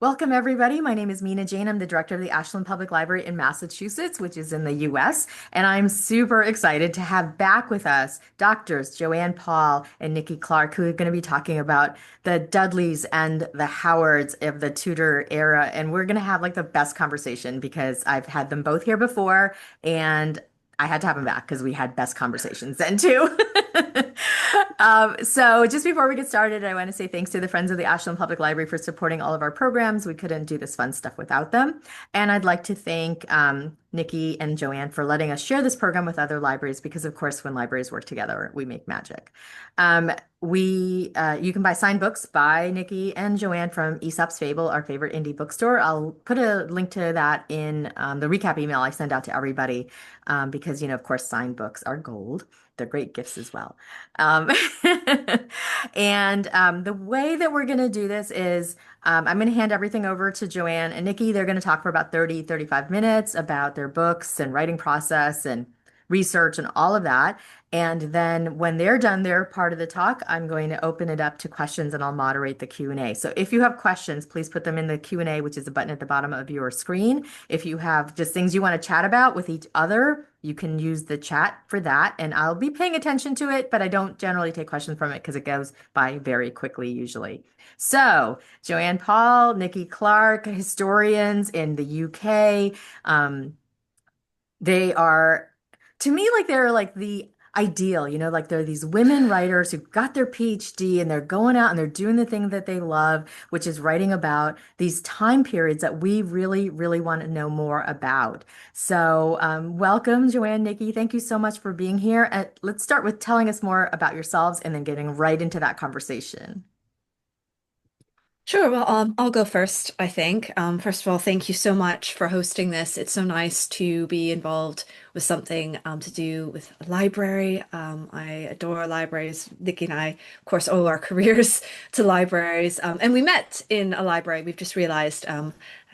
Welcome, everybody. My name is Mina Jane. I'm the director of the Ashland Public Library in Massachusetts, which is in the US. And I'm super excited to have back with us doctors Joanne Paul and Nikki Clark, who are going to be talking about the Dudleys and the Howards of the Tudor era. And we're going to have like the best conversation because I've had them both here before and I had to have them back because we had best conversations then too. So just before we get started, I want to say thanks to the Friends of the Ashland Public Library for supporting all of our programs. We couldn't do this fun stuff without them. And I'd like to thank Nikki and Joanne for letting us share this program with other libraries because, of course, when libraries work together, we make magic. Um, you can buy signed books by Nikki and Joanne from Aesop's Fable, our favorite indie bookstore. I'll put a link to that in the recap email I send out to everybody because, of course, signed books are gold. They're great gifts as well. Um, and the way that we're going to do this is I'm going to hand everything over to Joanne and Nikki. They're going to talk for about 35 minutes about their books and writing process and research and all of that. And then when they're done their part of the talk, I'm going to open it up to questions and I'll moderate the Q&A. So if you have questions, please put them in the Q&A, which is the button at the bottom of your screen. If you have just things you want to chat about with each other, you can use the chat for that. And I'll be paying attention to it, but I don't generally take questions from it because it goes by very quickly usually. So Joanne Paul, Nikki Clark, historians in the UK. They are, to me, like they're like the ideal, like there are these women writers who got their PhD and they're going out and they're doing the thing that they love, which is writing about these time periods that we really, really want to know more about. So, welcome, Joanne, Nikki. Thank you so much for being here. And let's start with telling us more about yourselves and then getting right into that conversation. Sure. Well, I'll go first, I think. First of all, thank you so much for hosting this. It's so nice to be involved with something to do with a library. I adore libraries. Nikki and I, of course, owe our careers to libraries. And we met in a library, we've just realized,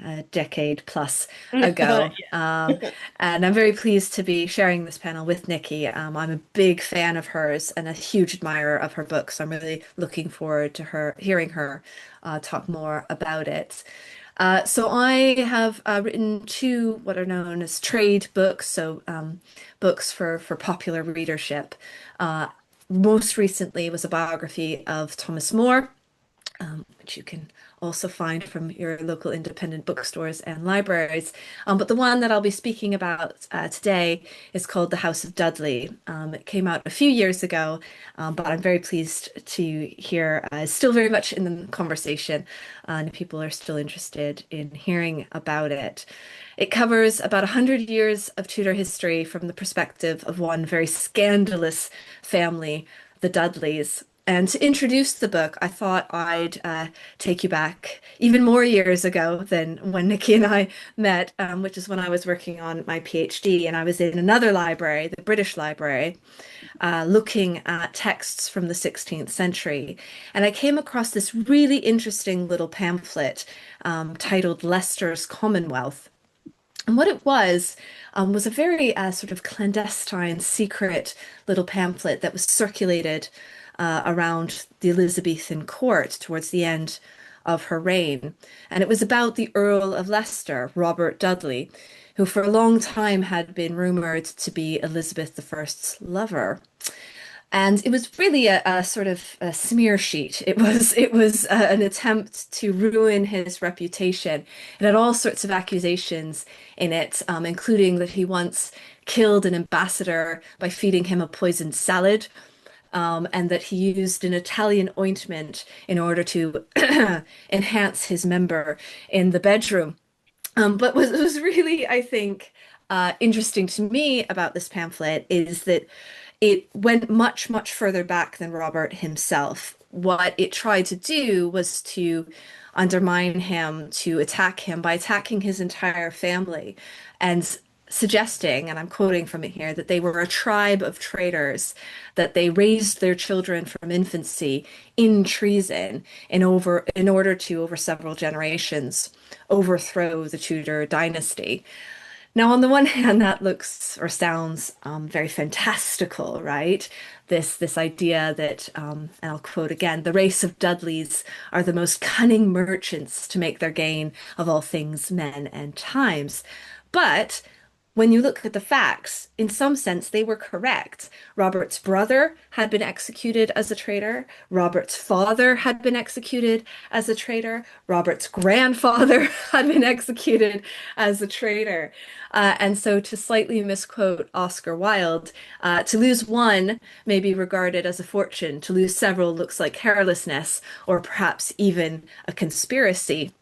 a decade plus ago. And I'm very pleased to be sharing this panel with Nikki. I'm a big fan of hers and a huge admirer of her books. So I'm really looking forward to her hearing her talk more about it. So I have written two what are known as trade books, so books for popular readership. Uh, Most recently was a biography of Thomas More, which you can also find from your local independent bookstores and libraries. But the one that I'll be speaking about today is called The House of Dudley. It came out a few years ago, but I'm very pleased to hear it's still very much in the conversation, and people are still interested in hearing about it. It covers about 100 years of Tudor history from the perspective of one very scandalous family, the Dudleys. And to introduce the book, I thought I'd take you back even more years ago than when Nikki and I met, which is when I was working on my PhD. And I was in another library, the British Library, looking at texts from the 16th century. And I came across this really interesting little pamphlet titled Leicester's Commonwealth. And what it was a very sort of clandestine, secret little pamphlet that was circulated around the Elizabethan court towards the end of her reign. And it was about the Earl of Leicester, Robert Dudley, who for a long time had been rumored to be Elizabeth I's lover. And it was really a sort of a smear sheet. It was an attempt to ruin his reputation. It had all sorts of accusations in it, including that he once killed an ambassador by feeding him a poisoned salad, and that he used an Italian ointment in order to enhance his member in the bedroom. But what was really, I think, interesting to me about this pamphlet is that it went much, much further back than Robert himself. What it tried to do was to undermine him, to attack him by attacking his entire family and suggesting, and I'm quoting from it here, that they were a tribe of traitors, that they raised their children from infancy in treason in order to, over several generations, overthrow the Tudor dynasty. Now, on the one hand, that looks or sounds very fantastical, right? This idea that, and I'll quote again, the race of Dudleys are the most cunning merchants to make their gain of all things, men and times. But when you look at the facts, in some sense, they were correct. Robert's brother had been executed as a traitor. Robert's father had been executed as a traitor. Robert's grandfather had been executed as a traitor. And so, to slightly misquote Oscar Wilde, to lose one may be regarded as a fortune. To lose several looks like carelessness, or perhaps even a conspiracy.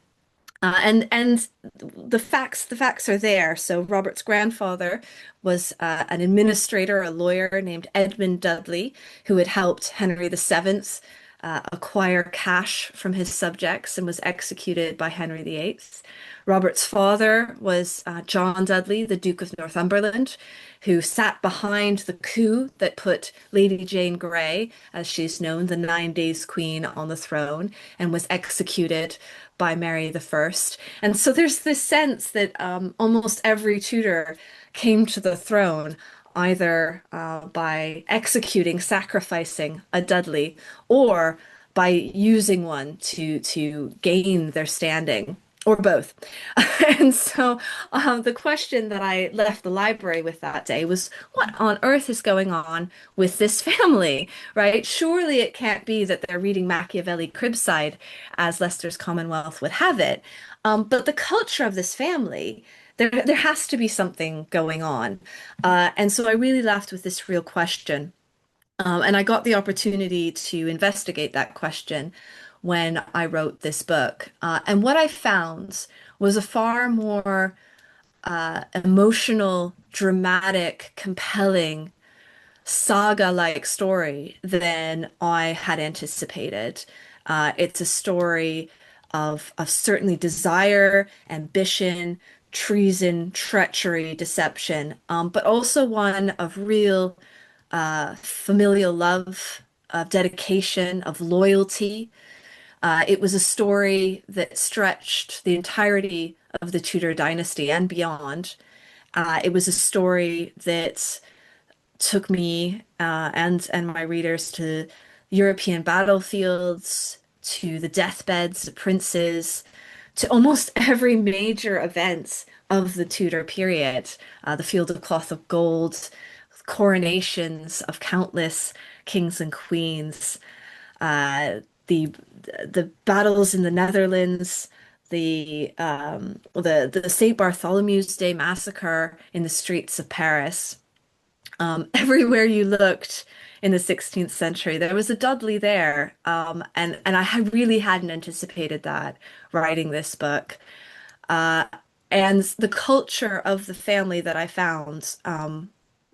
And the facts are there. So Robert's grandfather was an administrator, a lawyer named Edmund Dudley, who had helped Henry VII acquire cash from his subjects and was executed by Henry VIII. Robert's father was John Dudley, the Duke of Northumberland, who sat behind the coup that put Lady Jane Grey, as she's known, the 9 Days Queen, on the throne and was executed by Mary the First. And so there's this sense that almost every Tudor came to the throne either by executing, sacrificing a Dudley, or by using one to gain their standing, or both. And so the question that I left the library with that day was, what on earth is going on with this family, right? Surely it can't be that they're reading Machiavelli Cribside, as Leicester's Commonwealth would have it. But the culture of this family, there has to be something going on. And so I really left with this real question. And I got the opportunity to investigate that question when I wrote this book. And what I found was a far more emotional, dramatic, compelling, saga-like story than I had anticipated. It's a story of certainly desire, ambition, treason, treachery, deception, but also one of real familial love, of dedication, of loyalty. It was a story that stretched the entirety of the Tudor dynasty and beyond. It was a story that took me and my readers to European battlefields, to the deathbeds of princes, to almost every major event of the Tudor period. The Field of Cloth of Gold, coronations of countless kings and queens, uh, the the battles in the Netherlands, the St. Bartholomew's Day massacre in the streets of Paris. Everywhere you looked in the 16th century, there was a Dudley there, and really hadn't anticipated that writing this book. Uh, and the culture of the family that I found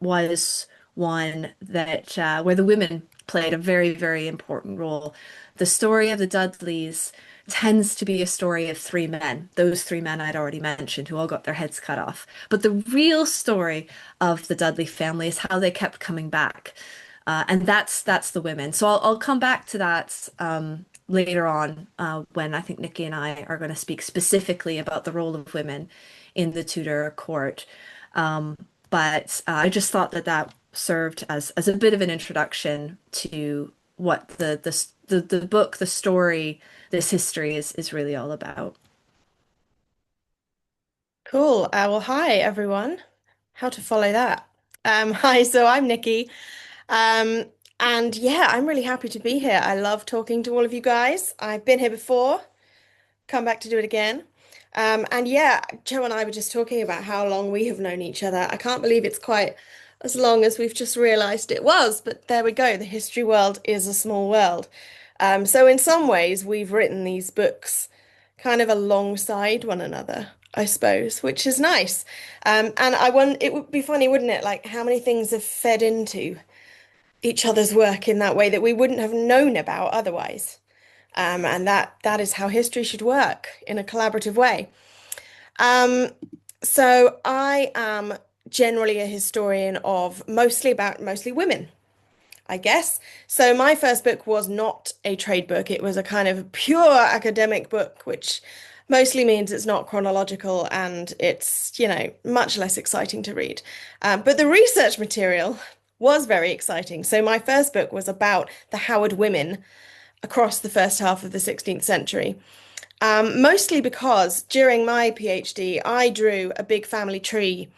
was one that where the women played a very, very important role. The story of the Dudleys tends to be a story of three men, those three men I'd already mentioned, who all got their heads cut off. But the real story of the Dudley family is how they kept coming back. And that's the women. So I'll come back to that later on when I think Nikki and I are going to speak specifically about the role of women in the Tudor court. But I just thought that that served as a bit of an introduction to what the book, the story, this history is really all about. Cool. Well, hi everyone. How to follow that? Hi, so I'm Nikki. Um, and yeah, I'm really happy to be here. I love talking to all of you guys. I've been here before, come back to do it again. And yeah, Joe and I were just talking about how long we have known each other. I can't believe it's quite as long as we've just realized it was, but there we go. The history world is a small world. So in some ways, we've written these books kind of alongside one another, I suppose, which is nice. And I won it would be funny, wouldn't it? Like how many things have fed into each other's work in that way that we wouldn't have known about otherwise. And that is how history should work in a collaborative way. Um, so I am generally a historian of mostly women, I guess. So my first book was not a trade book. It was a kind of pure academic book, which mostly means it's not chronological and it's, much less exciting to read. But the research material was very exciting. So my first book was about the Howard women across the first half of the 16th century. Mostly because during my PhD, I drew a big family tree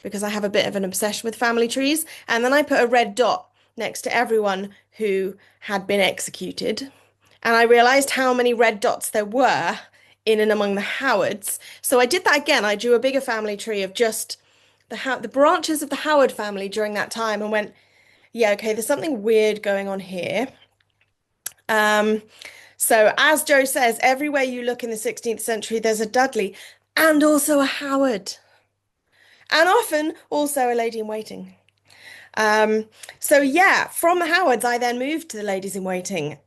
because I have a bit of an obsession with family trees. And then I put a red dot next to everyone who had been executed. And I realized how many red dots there were in and among the Howards. So I did that again. I drew a bigger family tree of just the branches of the Howard family during that time and went, yeah, okay, there's something weird going on here. Um, so as Joe says, everywhere you look in the 16th century, there's a Dudley and also a Howard, and often also a lady in waiting. So yeah, from the Howards, I then moved to the ladies in waiting.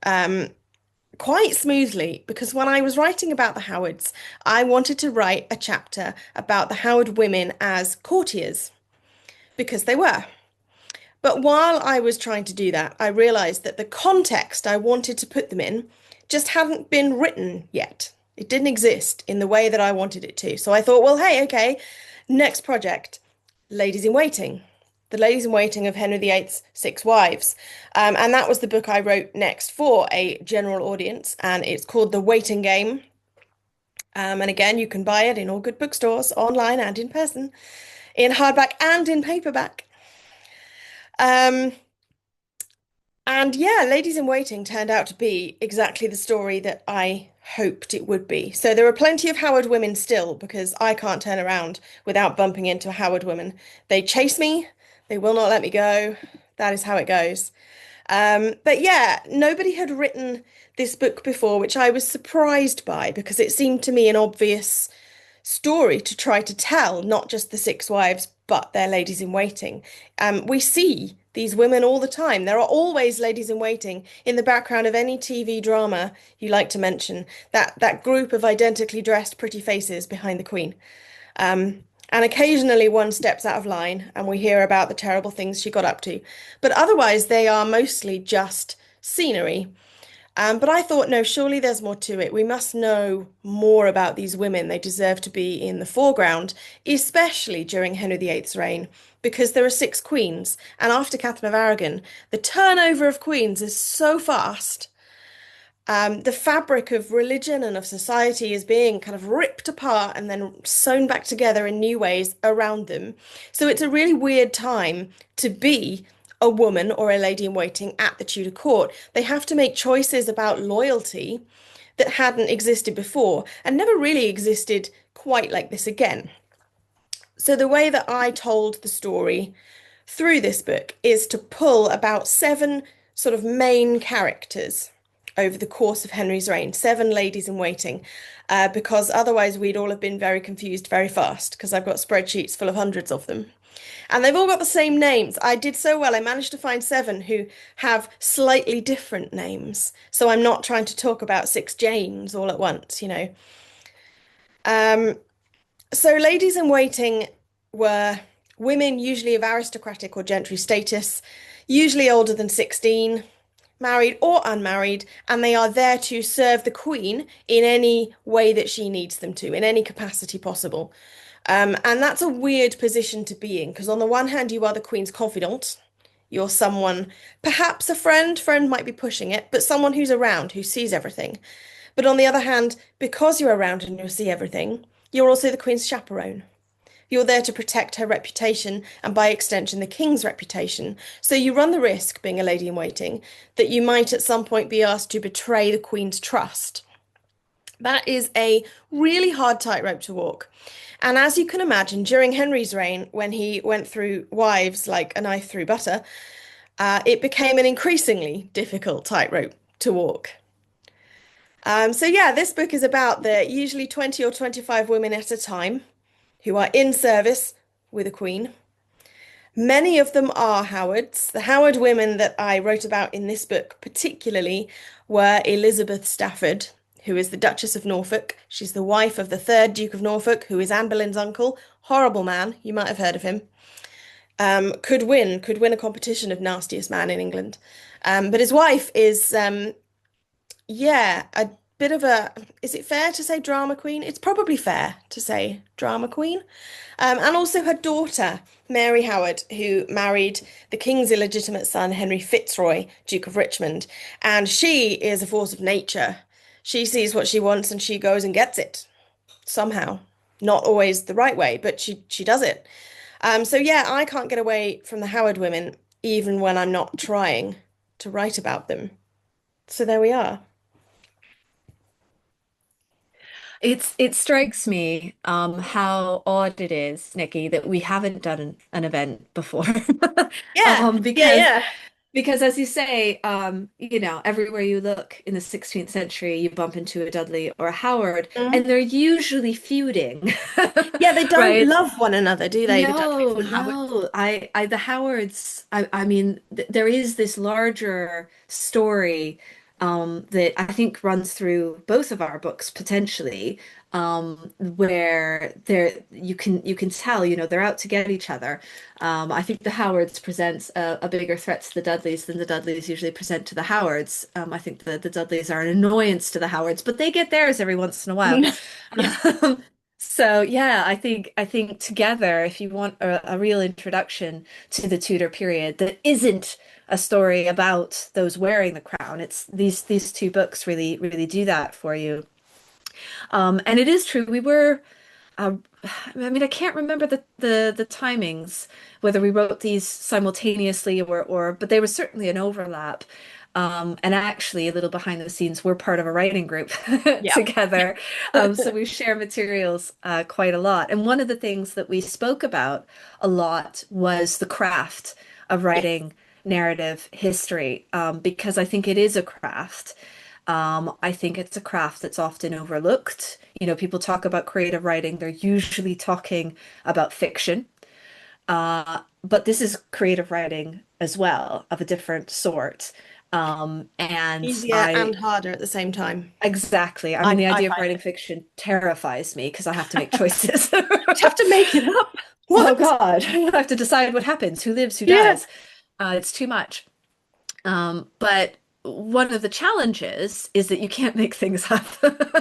Quite smoothly, because when I was writing about the Howards, I wanted to write a chapter about the Howard women as courtiers, because they were. But while I was trying to do that, I realized that the context I wanted to put them in just hadn't been written yet. It didn't exist in the way that I wanted it to. So I thought, well, hey, okay, next project, Ladies in Waiting. The Ladies in Waiting of Henry VIII's Six Wives. And that was the book I wrote next for a general audience, and it's called The Waiting Game. And again, you can buy it in all good bookstores, online and in person, in hardback and in paperback. Um, and yeah, Ladies in Waiting turned out to be exactly the story that I hoped it would be. So there are plenty of Howard women still, because I can't turn around without bumping into a Howard woman. They chase me, they will not let me go. That is how it goes. But yeah, nobody had written this book before, which I was surprised by because it seemed to me an obvious story to try to tell, not just the six wives, but their ladies in waiting. We see these women all the time. There are always ladies in waiting in the background of any TV drama you like to mention. That group of identically dressed pretty faces behind the Queen. And occasionally one steps out of line and we hear about the terrible things she got up to. But otherwise, they are mostly just scenery. But I thought, no, surely there's more to it. We must know more about these women. They deserve to be in the foreground, especially during Henry VIII's reign, because there are six queens. And after Catherine of Aragon, the turnover of queens is so fast. The fabric of religion and of society is being kind of ripped apart and then sewn back together in new ways around them. So it's a really weird time to be a woman or a lady in waiting at the Tudor court. They have to make choices about loyalty that hadn't existed before and never really existed quite like this again. So the way that I told the story through this book is to pull about seven sort of main characters over the course of Henry's reign, seven ladies in waiting, because otherwise we'd all have been very confused very fast, because I've got spreadsheets full of hundreds of them. And they've all got the same names. I did so well. I managed to find seven who have slightly different names. So I'm not trying to talk about six Janes all at once, you know. So ladies in waiting were women usually of aristocratic or gentry status, usually older than 16, married or unmarried, and they are there to serve the Queen in any way that she needs them to, in any capacity possible. And that's a weird position to be in, because on the one hand, you are the Queen's confidant. You're someone, perhaps a friend might be pushing it, but someone who's around, who sees everything. But on the other hand, because you're around and you see everything, you're also the Queen's chaperone. You're there to protect her reputation and by extension the king's reputation. So you run the risk, being a lady in waiting, that you might at some point be asked to betray the Queen's trust. That is a really hard tightrope to walk. And as you can imagine, during Henry's reign, when he went through wives like a knife through butter, it became an increasingly difficult tightrope to walk. So yeah, this book is about the usually 20 or 25 women at a time who are in service with a queen. Many of them are Howards. The Howard women that I wrote about in this book particularly were Elizabeth Stafford, who is the Duchess of Norfolk. She's the wife of the third Duke of Norfolk, who is Anne Boleyn's uncle. Horrible man, you might have heard of him. Could win a competition of nastiest man in England. But his wife is, yeah, bit of a, is it fair to say drama queen? It's probably fair to say drama queen. And also her daughter, Mary Howard, who married the king's illegitimate son, Henry Fitzroy, Duke of Richmond. And she is a force of nature. She sees what she wants and she goes and gets it somehow. Not always the right way, but she does it. So yeah, I can't get away from the Howard women, even when I'm not trying to write about them. So there we are. It strikes me how odd it is, Nikki, that we haven't done an event before. Yeah, yeah, Because yeah. as you say, everywhere you look in the 16th century, you bump into a Dudley or a Howard, and Mm. they're usually feuding, Yeah, they don't right? love one another, do they? The Dudleys No, and Howards. no. The Howards. I mean, th there is this larger story that I think runs through both of our books potentially, where you can tell, they're out to get each other. I think the Howards presents a bigger threat to the Dudleys than the Dudleys usually present to the Howards. I think the Dudleys are an annoyance to the Howards, but they get theirs every once in a while. Yes. So yeah, I think together, if you want a real introduction to the Tudor period that isn't a story about those wearing the crown, it's these two books really do that for you. And it is true, we were I mean, I can't remember the timings, whether we wrote these simultaneously or but there was certainly an overlap. And actually, a little behind the scenes, we're part of a writing group Yeah. together. So we share materials quite a lot. And one of the things that we spoke about a lot was the craft of Yes. writing narrative history, because I think it is a craft. I think it's a craft that's often overlooked. People talk about creative writing, they're usually talking about fiction. But this is creative writing as well, of a different sort. And Easier I and harder at the same time. exactly, I mean, I the I idea of find writing it. fiction terrifies me because I have to make choices. You have to make it up. Oh What? God, I have to decide what happens, who lives, who Yeah. dies. It's too much. But one of the challenges is that you can't make things up.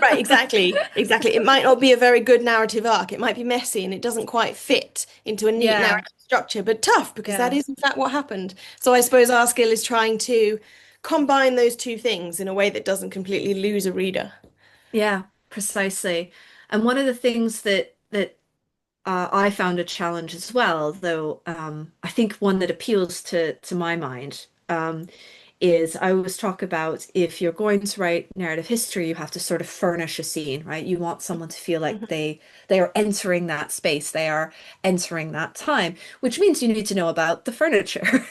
Right, exactly. Exactly. It might not be a very good narrative arc. It might be messy and it doesn't quite fit into a neat Yeah, narrative structure, but tough because that yeah, is in fact what happened. So I suppose our skill is trying to combine those two things in a way that doesn't completely lose a reader. yeah, precisely. And one of the things that I found a challenge as well, though I think one that appeals to my mind, is I always talk about if you're going to write narrative history, you have to sort of furnish a scene, right? You want someone to feel like Mhm. they are entering that space, they are entering that time, which means you need to know about the furniture.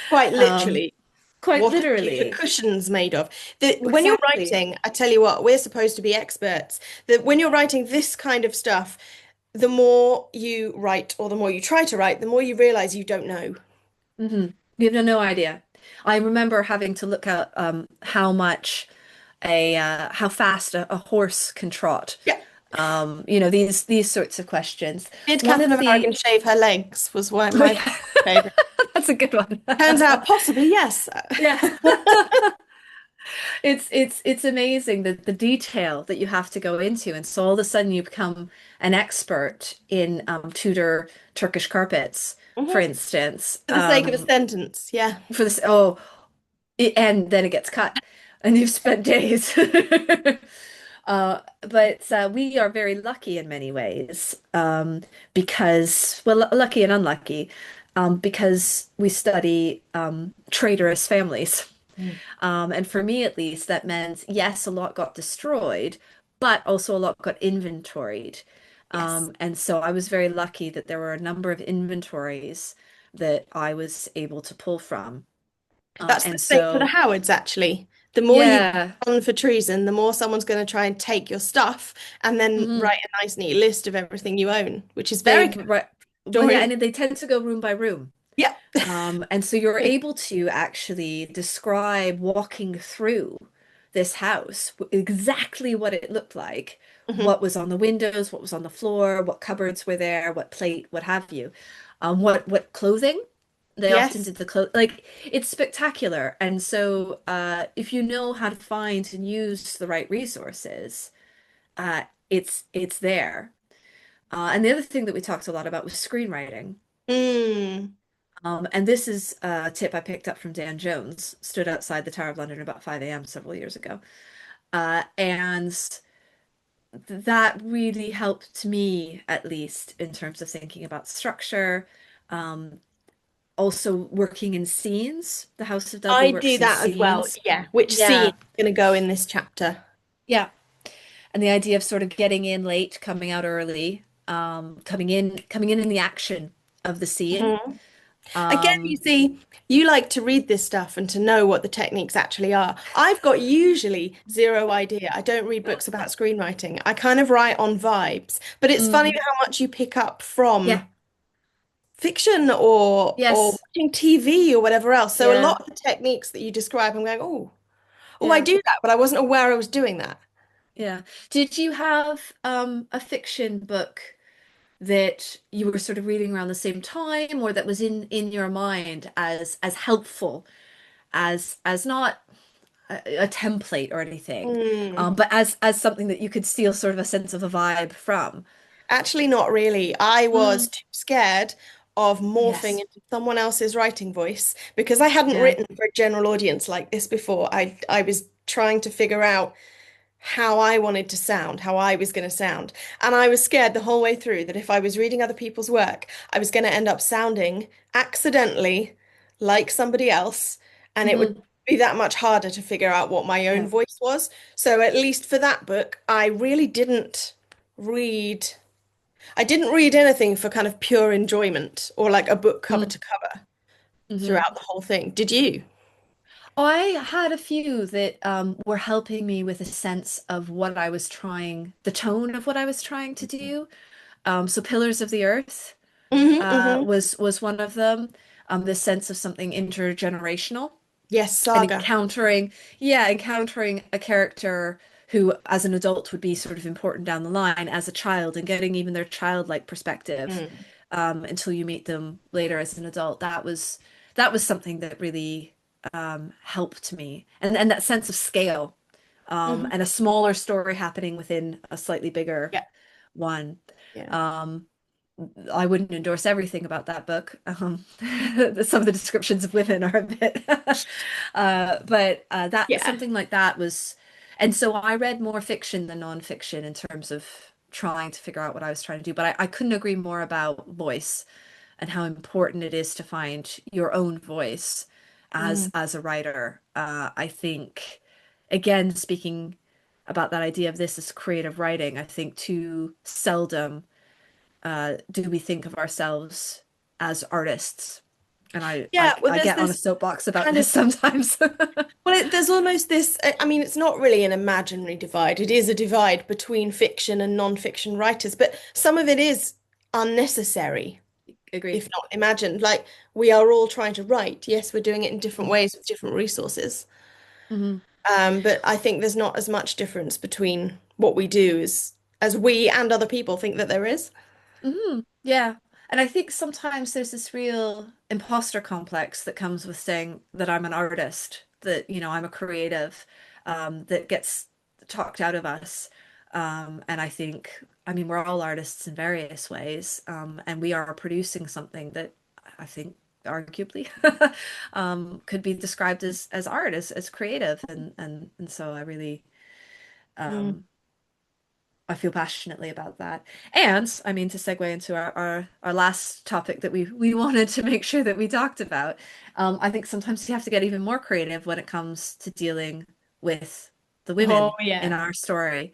Quite Um, literally. quite What are the literally. cushions made of? When you're Exactly. writing, I tell you what, we're supposed to be experts. That when you're writing this kind of stuff, the more you write or the more you try to write, the more you realize you don't know. You have no idea. I remember having to look at how much how fast a horse can trot. Yeah. These sorts of questions. Did One Catherine of of Aragon the shave her legs? Was my favorite. that's a good one. Turns out possibly yes. Yeah. It's amazing the detail that you have to go into, and so all of a sudden you become an expert in Tudor Turkish carpets, for Mhm. instance. For the sake of a sentence, yeah. For this, and then it gets cut, and you've spent days. But we are very lucky in many ways, because, well, lucky and unlucky, because we study traitorous families. Mm. And for me, at least, that meant, yes, a lot got destroyed, but also a lot got inventoried. Yes. And so I was very lucky that there were a number of inventories that I was able to pull from. That's the And same for the so, Howards, actually. The more you yeah. put on for treason, the more someone's going to try and take your stuff and then Mhm. write a nice, neat list of everything you own, which is They very right, well, yeah, historian. and they tend to go room by room. Yeah. And so you're able to actually describe walking through this house, exactly what it looked like, Mhm. what was on the windows, what was on the floor, what cupboards were there, what plate, what have you, what clothing. They often Yes. did the clothes. Like it's spectacular. And so if you know how to find and use the right resources, it's there. And the other thing that we talked a lot about was screenwriting. Mm. And this is a tip I picked up from Dan Jones, stood outside the Tower of London about 5 a.m. several years ago. And that really helped me, at least, in terms of thinking about structure. Um, Also working in scenes. The House of Dudley I do works in that as well. scenes. Yeah. Which scene Yeah, is going to go in this chapter? yeah. And the idea of sort of getting in late, coming out early, coming in the action of the scene. Mhm. Again, you Um, see, you like to read this stuff and to know what the techniques actually are. I've got usually zero idea. I don't read books about screenwriting. I kind of write on vibes, but it's funny mhm. how much you pick up Yeah, from fiction or yes, watching TV or whatever else. So a yeah, lot of the techniques that you describe, I'm going, oh, I yeah, do that, but I wasn't aware I was doing that. yeah. Did you have a fiction book that you were sort of reading around the same time, or that was in your mind as helpful as not a template or anything, Mm. but as something that you could steal sort of a sense of a vibe from. Actually, not really. I was Mm, too scared of morphing yes. into someone else's writing voice because I hadn't Yeah. written for a general audience like this before. I was trying to figure out how I wanted to sound, how I was going to sound. And I was scared the whole way through that if I was reading other people's work, I was going to end up sounding accidentally like somebody else, and it would Hmm. be that much harder to figure out what my own Yeah. voice was. So at least for that book, read I didn't read anything for kind of pure enjoyment or like a book cover Mm, to cover hmm. throughout the whole thing. Did you? I had a few that were helping me with a sense of what I was trying, the tone of what I was trying to do. So Pillars of the Earth Hmm. was one of them. The sense of something intergenerational. Yes, And Saga. encountering a character who as an adult would be sort of important down the line as a child, and getting even their childlike perspective Mm. until you meet them later as an adult. That was something that really helped me, and that sense of scale, Hmm. and a smaller story happening within a slightly bigger Yeah, one. yeah. um, I wouldn't endorse everything about that book. Some of the descriptions of women are a bit, but that Yeah. something like that was, and so I read more fiction than nonfiction in terms of trying to figure out what I was trying to do. But I couldn't agree more about voice and how important it is to find your own voice Mm. as a writer. I think, again, speaking about that idea of this as creative writing, I think too seldom do we think of ourselves as artists? And Yeah, well, I there's get on a this soapbox about kind this of, sometimes. there's almost this, I mean, it's not really an imaginary divide. It is a divide between fiction and non-fiction writers, but some of it is unnecessary, Agreed. if not imagined. Like, we are all trying to write. Yes, we're doing it in different ways with different resources. Hmm. But I think there's not as much difference between what we do as we and other people think that there is. Hmm. Yeah. And I think sometimes there's this real imposter complex that comes with saying that I'm an artist, that, I'm a creative, that gets talked out of us. And I think, I mean, we're all artists in various ways, and we are producing something that I think arguably could be described as art, as creative. And so Mm. um, I feel passionately about that. And I mean, to segue into our last topic that we wanted to make sure that we talked about, I think sometimes you have to get even more creative when it comes to dealing with the Oh women in yeah. our story,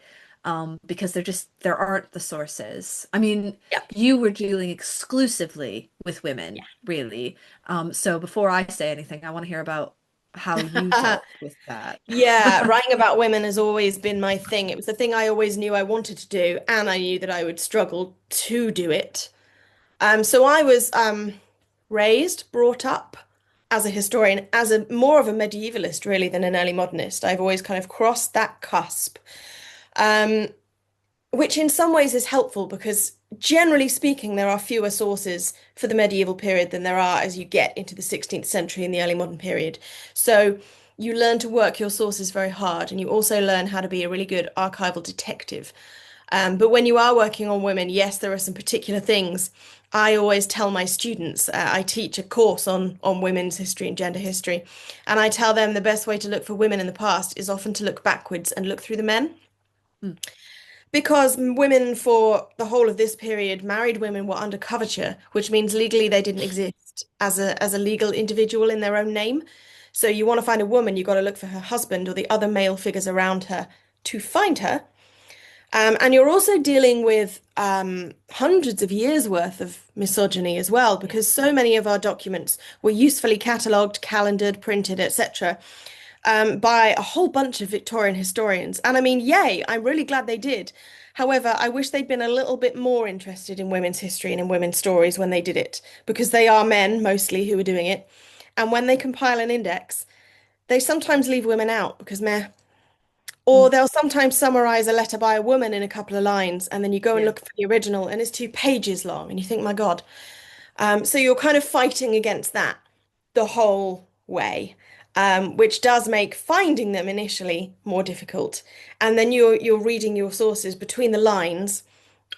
because there aren't the sources. I mean, Yep. you were dealing exclusively with women, Yeah. really. So before I say anything, I want to hear about how you dealt with that. Yeah, writing about women has always been my thing. It was the thing I always knew I wanted to do, and I knew that I would struggle to do it. So I was brought up as a historian, as a more of a medievalist really than an early modernist. I've always kind of crossed that cusp, um, which in some ways is helpful because generally speaking, there are fewer sources for the medieval period than there are as you get into the 16th century and the early modern period. So you learn to work your sources very hard, and you also learn how to be a really good archival detective. But when you are working on women, yes, there are some particular things. I always tell my students, I teach a course on women's history and gender history, and I tell them the best way to look for women in the past is often to look backwards and look through the men. Mm, Because women for the whole of this period, married women were under coverture, which means legally they didn't exist as a legal individual in their own name. So you want to find a woman, you've got to look for her husband or the other male figures around her to find her. And you're also dealing with hundreds of years worth of misogyny as well, because so many of our documents were usefully catalogued, calendared, printed, etc., by a whole bunch of Victorian historians. And I mean, yay, I'm really glad they did. However, I wish they'd been a little bit more interested in women's history and in women's stories when they did it, because they are men mostly who are doing it. And when they compile an index, they sometimes leave women out because meh. Or mm, they'll sometimes summarize a letter by a woman in a couple of lines, and then you go and yeah. look for the original, and it's 2 pages long, and you think, my God. So you're kind of fighting against that the whole way, which does make finding them initially more difficult. And then you're reading your sources between the lines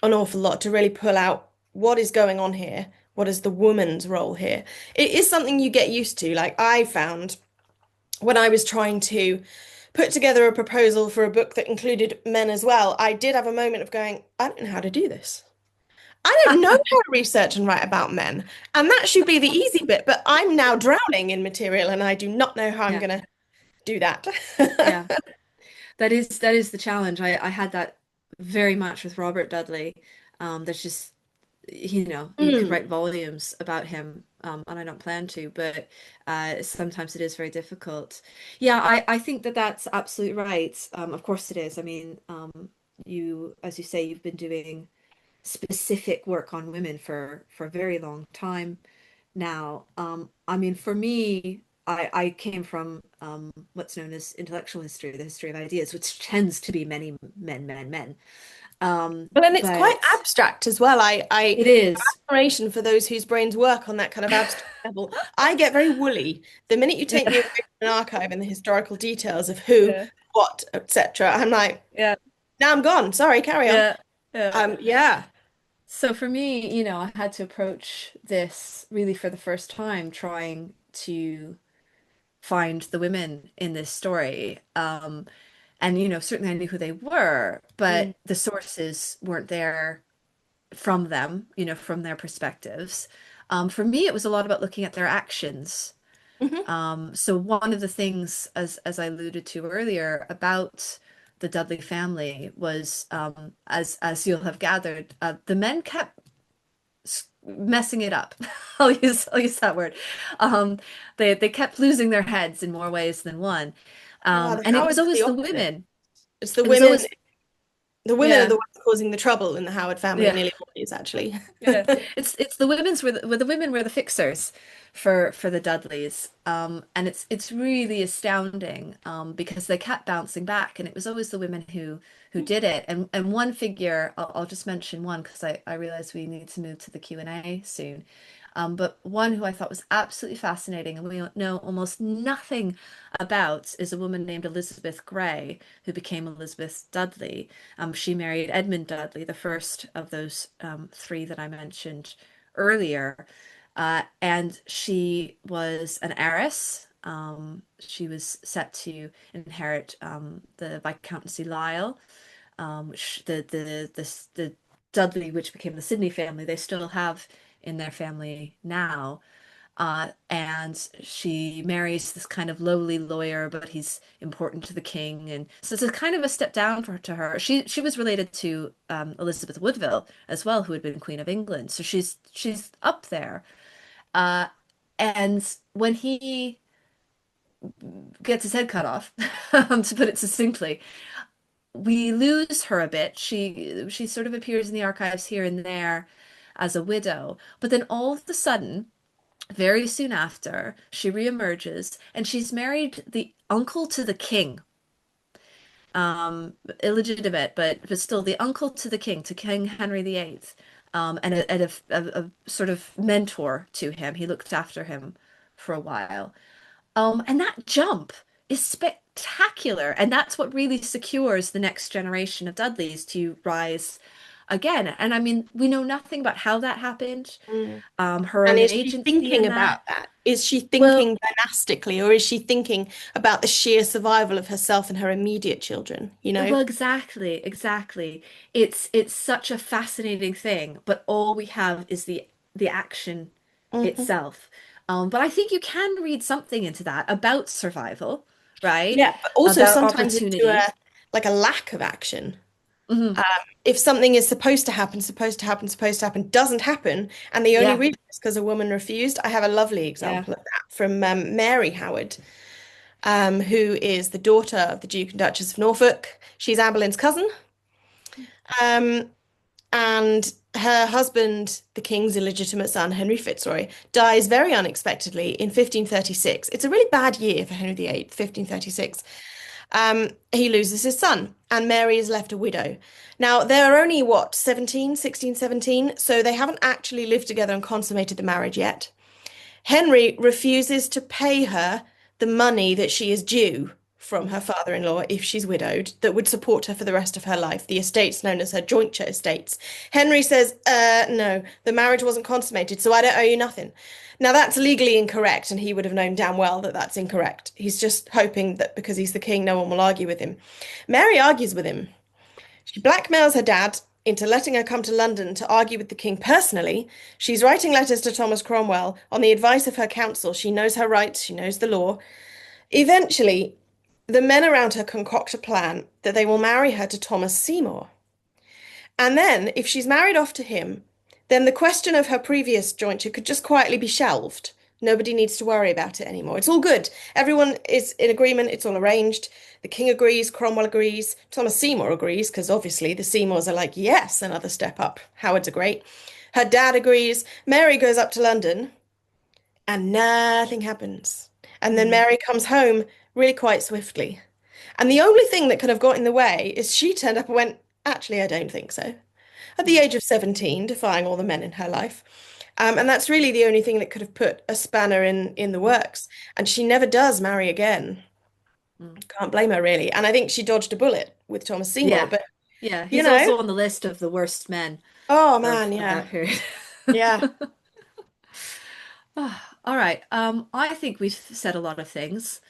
an awful lot to really pull out what is going on here. What is the woman's role here? It is something you get used to. Like I found when I was trying to put together a proposal for a book that included men as well, I did have a moment of going, I don't know how to do this. I don't know how to research and write about men. And that should be the easy bit, but I'm now drowning in material and I do not know how I'm Yeah. going to do that. Yeah. That is the challenge. I had that very much with Robert Dudley. There's just you could Mm. write volumes about him, and I don't plan to, but sometimes it is very difficult. Yeah, I think that that's absolutely right. Of course it is. I mean, as you say, you've been doing specific work on women for a very long time now. I mean, for me, I came from what's known as intellectual history, the history of ideas, which tends to be many men, men, men. Well, and it's quite But abstract as well. I it is, admiration for those whose brains work on that kind of abstract level. I get very woolly. The minute you take me away from an archive and the historical details of who, yeah, what, etc., I'm like, yeah, now I'm gone. Sorry, carry on. yeah, yeah. Yeah. So for me, I had to approach this really for the first time, trying to find the women in this story. And certainly I knew who they were, Mm. but the sources weren't there from them, from their perspectives. For me, it was a lot about looking at their actions. Hmm. So one of the things, as I alluded to earlier, about the Dudley family was, as you'll have gathered, the men kept messing it up. I'll use that word. Um, they kept losing their heads in more ways than one. Ah, the And it was Howards are the always the opposite. women. It's the It was women. always, The women are the yeah, ones causing the trouble in the Howard family, yeah. nearly always, actually. Yeah, it's the women's were the women were the fixers for the Dudleys, and it's really astounding, because they kept bouncing back, and it was always the women who did it. And one figure, I'll just mention one because I realize we need to move to the Q&A soon. But one who I thought was absolutely fascinating and we know almost nothing about is a woman named Elizabeth Grey, who became Elizabeth Dudley. She married Edmund Dudley, the first of those three that I mentioned earlier. And she was an heiress. She was set to inherit the Viscountcy Lisle, which the Dudley, which became the Sidney family, they still have in their family now. And she marries this kind of lowly lawyer, but he's important to the king, and so it's a kind of a step down to her. She was related to Elizabeth Woodville as well, who had been Queen of England, so she's up there. Uh, and when he gets his head cut off, to put it succinctly, we lose her a bit. She sort of appears in the archives here and there as a widow, but then all of a sudden, very soon after, she reemerges and she's married the uncle to the king. Illegitimate, but still the uncle to the king, to King Henry VIII. and a sort of mentor to him. He looked after him for a while. And that jump is spectacular. And that's what really secures the next generation of Dudleys to rise again. And I mean, we know nothing about how that happened, Mm. her And own is she agency thinking in about that. that? Is she Well, thinking dynastically, or is she thinking about the sheer survival of herself and her immediate children, you know? well, exactly, exactly. It's such a fascinating thing, but all we have is the action Hmm. itself. But I think you can read something into that about survival, right? Yeah, but also About sometimes into opportunity. a lack of action. Hmm. Um, if something is supposed to happen, supposed to happen, supposed to happen, doesn't happen, and the only Yeah, reason is because a woman refused. I have a lovely yeah. example of that from Mary Howard, who is the daughter of the Duke and Duchess of Norfolk. She's Anne Boleyn's cousin. Um, and her husband, the king's illegitimate son, Henry Fitzroy, dies very unexpectedly in 1536. It's a really bad year for Henry VIII, 1536. He loses his son, and Mary is left a widow. Now, they're only, what, 17, 16, 17, so they haven't actually lived together and consummated the marriage yet. Henry refuses to pay her the money that she is due from her father-in-law if she's widowed that would support her for the rest of her life, the estates known as her jointure estates. Henry says, no, the marriage wasn't consummated, so I don't owe you nothing. Now that's legally incorrect, and he would have known damn well that that's incorrect. He's just hoping that because he's the king, no one will argue with him. Mary argues with him. She blackmails her dad into letting her come to London to argue with the king personally. She's writing letters to Thomas Cromwell on the advice of her council. She knows her rights, she knows the law. Eventually, the men around her concoct a plan that they will marry her to Thomas Seymour. And then, if she's married off to him, then the question of her previous jointure could just quietly be shelved. Nobody needs to worry about it anymore. It's all good. Everyone is in agreement. It's all arranged. The king agrees. Cromwell agrees. Thomas Seymour agrees, because obviously the Seymours are like, yes, another step up. Howards are great. Her dad agrees. Mary goes up to London, and nothing happens. And then Mm. Mary comes home really quite swiftly. And the only thing that could have got in the way is she turned up and went, actually, I don't think so. At the Mm. age of 17, defying all the men in her life. And that's really the only thing that could have put a spanner in the works. And she never does marry again. Mm. Can't blame her, really. And I think she dodged a bullet with Thomas Seymour. Yeah. But, Yeah. you He's know, also on the list of the worst men oh man, of yeah. that period. Yeah. All right. I think we've said a lot of things.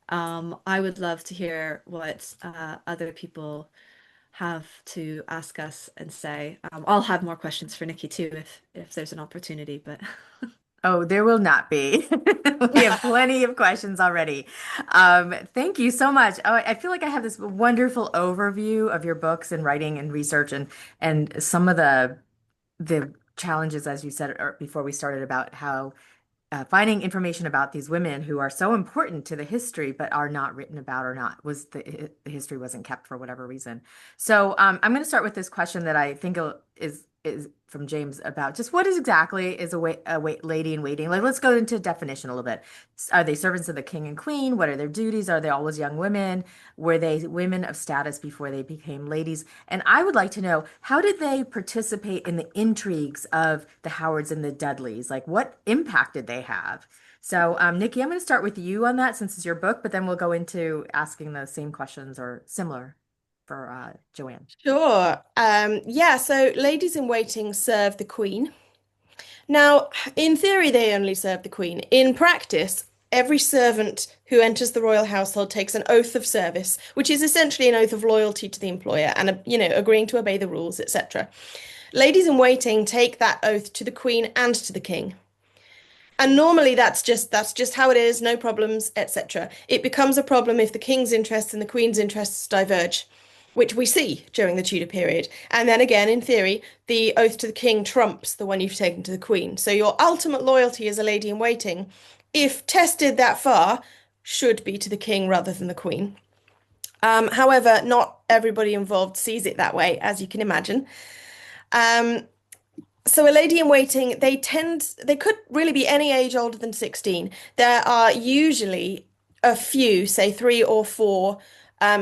I would love to hear what other people have to ask us and say. I'll have more questions for Nikki too if there's an opportunity, but Oh, there will not be. We have plenty of questions already. Thank you so much. Oh, I feel like I have this wonderful overview of your books and writing and research and some of the challenges, as you said before we started, about how finding information about these women who are so important to the history but are not written about or not was the history wasn't kept for whatever reason. So I'm going to start with this question that I think is from James about just what is exactly is lady in waiting. Like, let's go into definition a little bit. Are they servants of the king and queen? What are their duties? Are they always young women? Were they women of status before they became ladies? And I would like to know, how did they participate in the intrigues of the Howards and the Dudleys? Like, what impact did they have? So, Nikki, I'm going to start with you on that since it's your book, but then we'll go into asking the same questions or similar for Joanne. Sure. Yeah, so ladies in waiting serve the queen. Now, in theory, they only serve the queen. In practice, every servant who enters the royal household takes an oath of service, which is essentially an oath of loyalty to the employer and, agreeing to obey the rules, etc. Ladies in waiting take that oath to the queen and to the king. And normally that's just how it is, no problems, etc. It becomes a problem if the king's interests and the queen's interests diverge, which we see during the Tudor period. And then again, in theory, the oath to the king trumps the one you've taken to the queen. So your ultimate loyalty as a lady in waiting, if tested that far, should be to the king rather than the queen. However, not everybody involved sees it that way, as you can imagine. Um, so a lady in waiting, they could really be any age older than 16. There are usually a few, say three or four,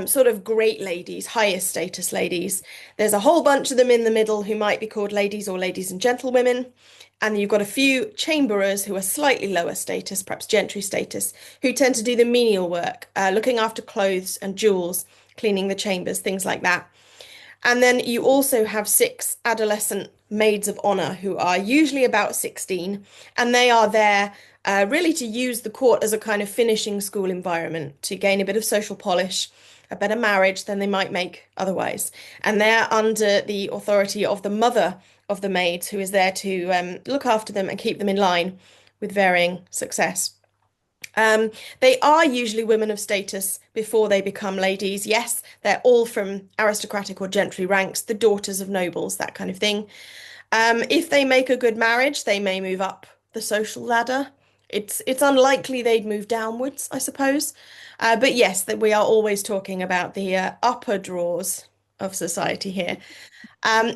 sort of great ladies, highest status ladies. There's a whole bunch of them in the middle who might be called ladies or ladies and gentlewomen. And you've got a few chamberers who are slightly lower status, perhaps gentry status, who tend to do the menial work, looking after clothes and jewels, cleaning the chambers, things like that. And then you also have six adolescent maids of honor who are usually about 16, and they are there really to use the court as a kind of finishing school environment to gain a bit of social polish, a better marriage than they might make otherwise. And they're under the authority of the mother of the maids, who is there to look after them and keep them in line with varying success. They are usually women of status before they become ladies. Yes, they're all from aristocratic or gentry ranks, the daughters of nobles, that kind of thing. If they make a good marriage, they may move up the social ladder. It's unlikely they'd move downwards, I suppose. But yes, that we are always talking about the upper drawers of society here.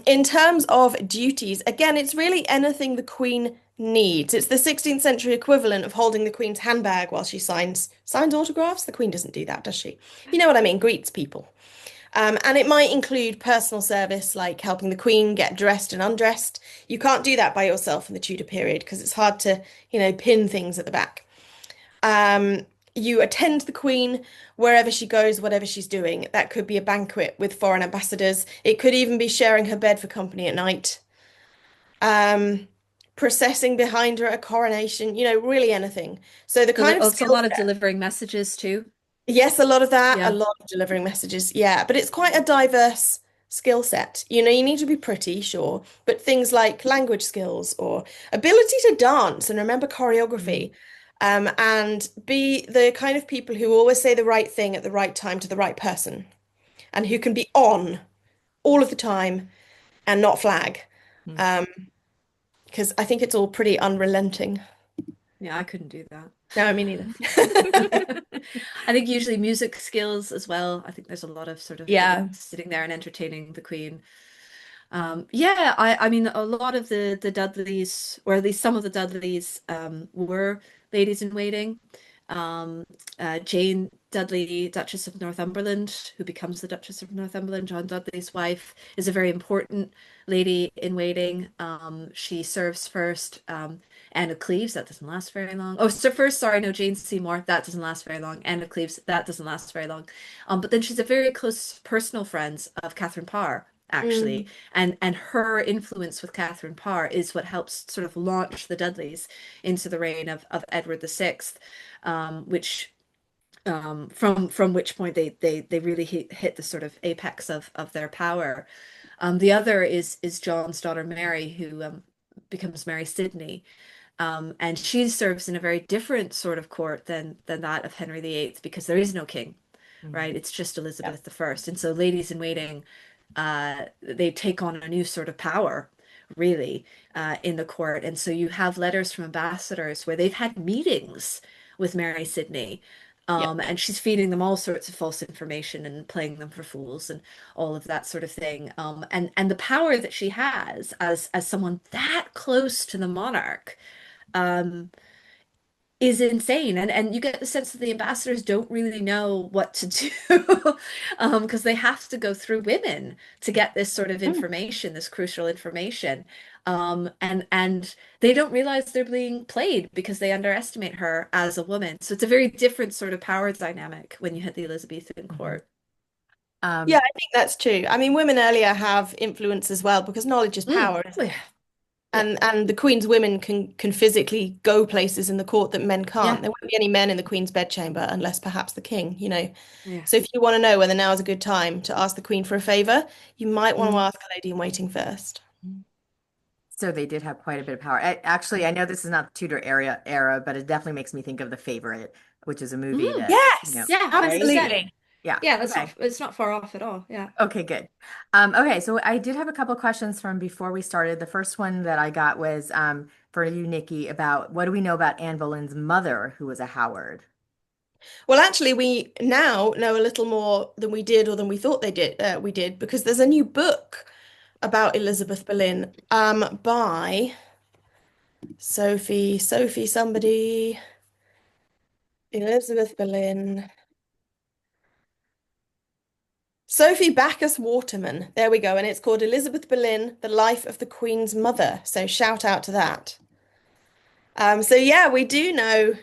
In terms of duties, again, it's really anything the Queen needs. It's the 16th century equivalent of holding the Queen's handbag while she signs autographs. The Queen doesn't do that, does she? You know what I mean? Greets people. And it might include personal service, like helping the Queen get dressed and undressed. You can't do that by yourself in the Tudor period because it's hard to, pin things at the back. You attend the Queen wherever she goes, whatever she's doing. That could be a banquet with foreign ambassadors. It could even be sharing her bed for company at night. Processing behind her at a coronation, really anything. So the kind of It's a skill lot of set. delivering messages too. Yes, a lot of that, a Yeah. lot of delivering messages. Yeah, but it's quite a diverse skill set. You need to be pretty, sure, but things like language skills or ability to dance and remember Mm. choreography, and be the kind of people who always say the right thing at the right time to the right person and who can be on all of the time and not flag. Mm. Um, because I think it's all pretty unrelenting. Yeah, I couldn't do that. No, me neither. I think usually music skills as well. I think there's a lot of sort of Yeah. sitting there and entertaining the Queen. Yeah, I mean a lot of the Dudleys, or at least some of the Dudleys, were ladies in waiting. Jane Dudley, Duchess of Northumberland, who becomes the Duchess of Northumberland, John Dudley's wife, is a very important lady in waiting. She serves first. Anne of Cleves, that doesn't last very long. Oh, so first, sorry, no, Jane Seymour, that doesn't last very long. Anne of Cleves, that doesn't last very long. But then she's a very close personal friend of Catherine Parr, actually, Mm, and her influence with Catherine Parr is what helps sort of launch the Dudleys into the reign of Edward VI, which from which point they really hit the sort of apex of their power. The other is John's daughter Mary, who becomes Mary Sidney. And she serves in a very different sort of court than that of Henry VIII because there is no king, Mm. right? It's just yeah. Elizabeth I. And so ladies in waiting, they take on a new sort of power, really, in the court. And so you have letters from ambassadors where they've had meetings with Mary Sidney. Yeah. And she's feeding them all sorts of false information and playing them for fools and all of that sort of thing. And the power that she has as someone that close to the monarch, um, is insane. And you get the sense that the ambassadors don't really know what to do because they have to go through women to get this sort of Mm. information, this crucial information. And they don't realize they're being played because they underestimate her as a woman. So it's a very different sort of power dynamic when you hit the Elizabethan Mhm. court. Yeah, Um, I think that's true. I mean, women earlier have influence as well because knowledge is power, Oh isn't it? yeah. Yeah. And the Queen's women can physically go places in the court that men can't. Yeah. There won't be any men in the Queen's bedchamber unless perhaps the King. Yeah. So if you want to know whether now is a good time to ask the Queen for a favor, you might want to Mm. ask a lady in waiting first. so they did have quite a bit of power. Actually, I know this is not the Tudor era, but it definitely makes me think of The Favorite, which is a movie Mm. that, Yes, Yeah, right? 100%. absolutely. Yeah. Yeah, that's not Okay. it's not far off at all. Yeah. Okay, good. Okay, so I did have a couple questions from before we started. The first one that I got was for you, Nikki, about what do we know about Anne Boleyn's mother, who was a Howard? Well, actually, we now know a little more than we did or than we thought we did because there's a new book about Elizabeth Boleyn by Sophie somebody, Elizabeth Boleyn. Sophie Backus Waterman. There we go. And it's called Elizabeth Boleyn, The Life of the Queen's Mother. So shout out to that. So yeah, we do know.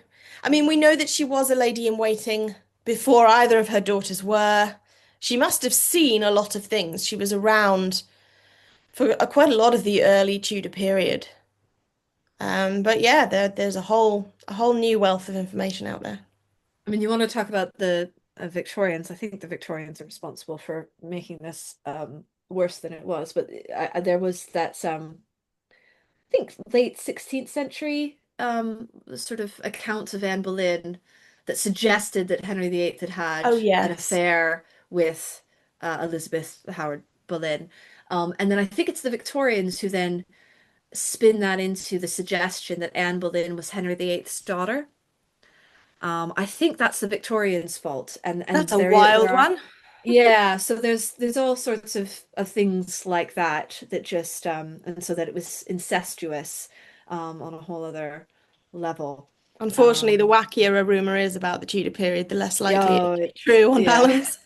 I mean, we know that she was a lady in waiting before either of her daughters were. She must have seen a lot of things. She was around for quite a lot of the early Tudor period. But yeah, there's a whole new wealth of information out there. I mean, you want to talk about the Victorians. I think the Victorians are responsible for making this worse than it was. But there was that I think late 16th century sort of accounts of Anne Boleyn that suggested that Henry VIII had Oh had an yes. affair with Elizabeth Howard Boleyn. And then I think it's the Victorians who then spin that into the suggestion that Anne Boleyn was Henry VIII's daughter. I think that's the Victorians' fault, and That's a there wild are, one. yeah. So there's all sorts of things like that that just and so that it was incestuous on a whole other level. Unfortunately, the Um, wackier a rumor is about the Tudor period, the less likely it is oh, to be true on yeah. balance.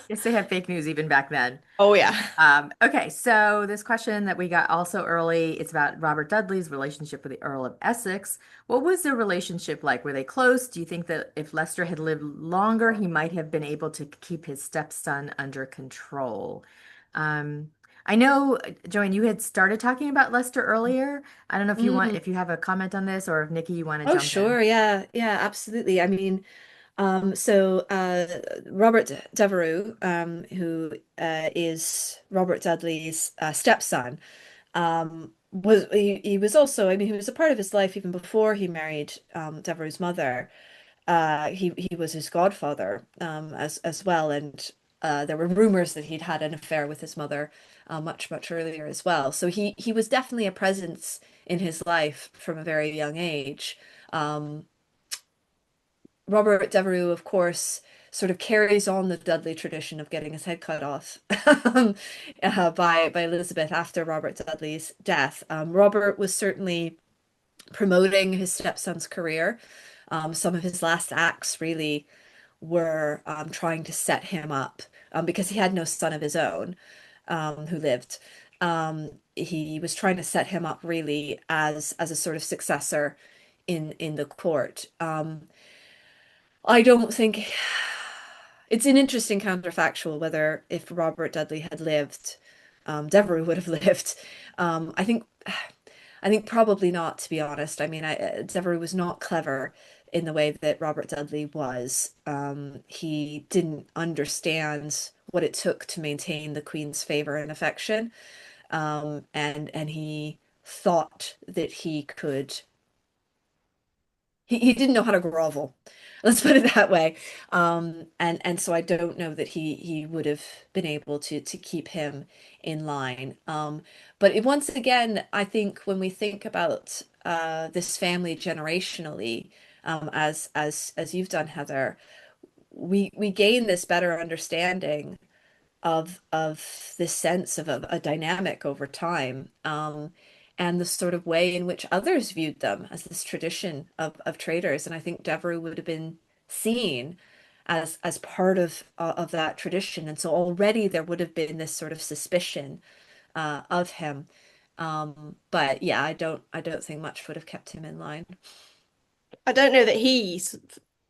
Guess they had fake news even back then. Oh yeah. Okay, so this question that we got also early, it's about Robert Dudley's relationship with the Earl of Essex. What was their relationship like? Were they close? Do you think that if Leicester had lived longer, he might have been able to keep his stepson under control? Um, I know, Joanne, you had started talking about Leicester earlier. I don't know if you want, Mm. if you have a comment on this, or if Nikki, you want to Oh, jump in. sure. Yeah. Yeah, absolutely. I mean, so Robert Devereux, who is Robert Dudley's stepson, he was also, I mean, he was a part of his life even before he married Devereux's mother. He was his godfather as well, and there were rumors that he'd had an affair with his mother much earlier as well. So he was definitely a presence in his life from a very young age. Um, Robert Devereux, of course, sort of carries on the Dudley tradition of getting his head cut off by Elizabeth after Robert Dudley's death. Robert was certainly promoting his stepson's career. Some of his last acts really were trying to set him up because he had no son of his own who lived. He was trying to set him up really as a sort of successor in the court. I don't think it's an interesting counterfactual whether if Robert Dudley had lived, Devereux would have lived. I think probably not, to be honest. I mean, Devereux was not clever in the way that Robert Dudley was. He didn't understand what it took to maintain the Queen's favor and affection, and he thought that he could he didn't know how to grovel. Let's put it that way. And so I don't know that he would have been able to keep him in line. But once again, I think when we think about this family generationally, as you've done, Heather, we gain this better understanding of this sense of a dynamic over time, and the sort of way in which others viewed them as this tradition of traders. And I think Devereux would have been seen as part of that tradition. And so already there would have been this sort of suspicion of him. But yeah, I don't think much would have kept him in line. I don't know that he